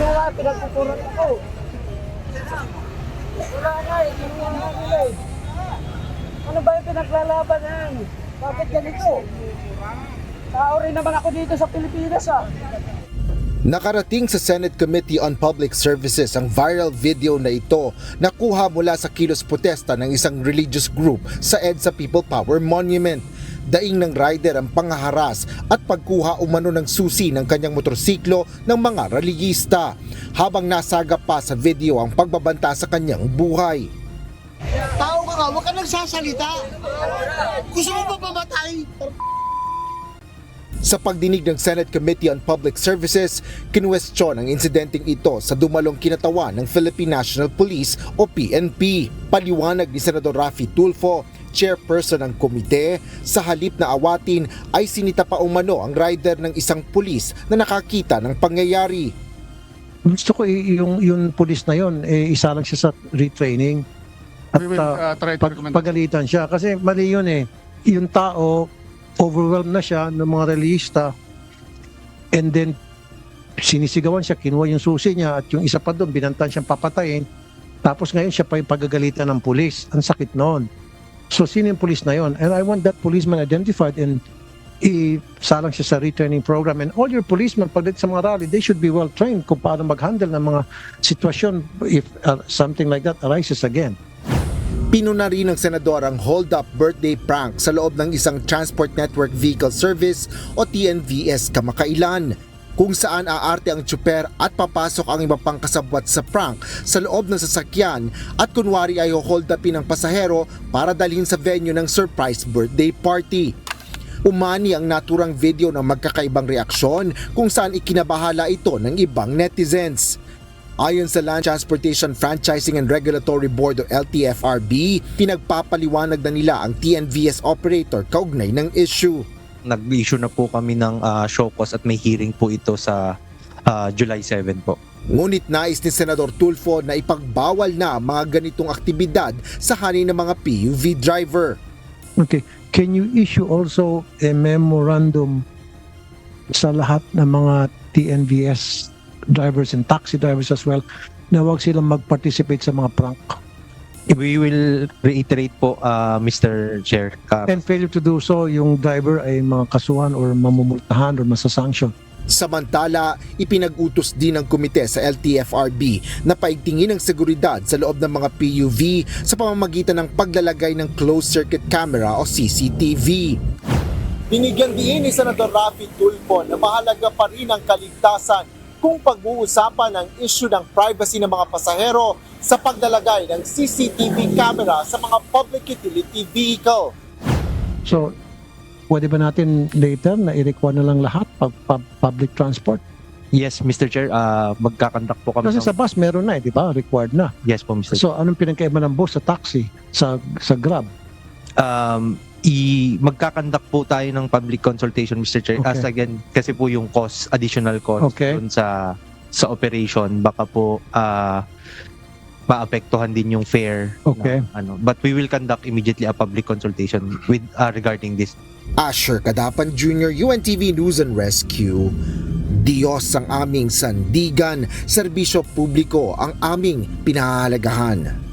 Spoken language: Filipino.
Kaya nga, pinagkukurat ako. Wala nga eh, kinuha nga nila eh. Ano ba yung pinaglalabanan? Bakit ganito? Tao rin naman ako dito sa Pilipinas ah. Nakarating sa Senate Committee on Public Services ang viral video na ito na kuha mula sa kilos protesta ng isang religious group sa EDSA People Power Monument. Daing ng rider ang pangaharas at pagkuha umano ng susi ng kanyang motorsiklo ng mga reliyista habang nasagap pa sa video ang pagbabanta sa kanyang buhay. Tao ka nga, huwag ka nagsasalita. Gusto mo ba pamatay? Sa pagdinig ng Senate Committee on Public Services, kinwestiyon ang insidenteng ito sa dumalong kinatawan ng Philippine National Police o PNP. Paliwanag ni Senador Raffy Tulfo, chairperson ng komite, sa halip na awatin ay sinita pa umano ang rider ng isang pulis na nakakita ng pangyayari. Gusto ko yung pulis na yon isa lang siya sa retraining at We will try to recommend. pagalitan siya kasi mali yun eh. Yung tao overwhelmed na siya ng mga reliyista and then sinisigawan siya, kinuha yung susi niya at yung isa pa doon binantan siyang papatayin, tapos ngayon siya pa yung pagagalitan ng pulis. Ang sakit noon. So sino yung pulis na yon? And I want that policeman identified and isalang siya sa retraining program. And all your policemen pagdating sa mga rally, they should be well trained kung paano mag-handle ng mga sitwasyon if something like that arises again. Pinuna rin ng senador ang hold-up birthday prank sa loob ng isang Transport Network Vehicle Service o TNVS kamakailan, kung saan aarte ang tsuper at papasok ang iba pang kasabwat sa prank sa loob ng sasakyan at kunwari ay hold upin ng pasahero para dalhin sa venue ng surprise birthday party. Umani ang naturang video ng magkakaibang reaksyon kung saan ikinabahala ito ng ibang netizens. Ayon sa Land Transportation Franchising and Regulatory Board o LTFRB, pinagpapaliwanag na nila ang TNVS operator kaugnay ng issue. Nag-issue na po kami ng show cause at may hearing po ito sa July 7 po. Ngunit nais ni Senador Tulfo na ipagbawal na mga ganitong aktibidad sa hanin ng mga PUV driver. Okay, can you issue also a memorandum sa lahat ng mga TNVS drivers and taxi drivers as well na huwag silang mag-participate sa mga prank? We will reiterate po, Mr. Chair. And failure to do so, yung driver ay mga kasuhan or mamumultahan or masasanction. Samantala, ipinag-utos din ng komite sa LTFRB na paigtingin ang seguridad sa loob ng mga PUV sa pamamagitan ng paglalagay ng closed-circuit camera o CCTV. Binigyan din ni Senador Raffy Tulfo na mahalaga pa rin ang kaligtasan kung pag-uusapan ang issue ng privacy ng mga pasahero sa paglalagay ng CCTV camera sa mga public utility vehicle. So, pwede ba natin later na i-require na lang lahat public transport? Yes, Mr. Chair, magkakandak po kami. Kasi sa bus meron na di ba? Required na. Yes po, Mr. Chair. So, anong pinagkaiba ng bus sa taxi, sa Grab? Magkakandak po tayo ng public consultation, Mr. Chair. Okay. As again, kasi po yung cost, additional cost Okay. dun sa operation, baka po maapektuhan din yung fare. Okay. But we will conduct immediately a public consultation with regarding this. Asher Kadapan Jr., UNTV News and Rescue. Diyos ang aming sandigan, serbisyo publiko ang aming pinahahalagahan.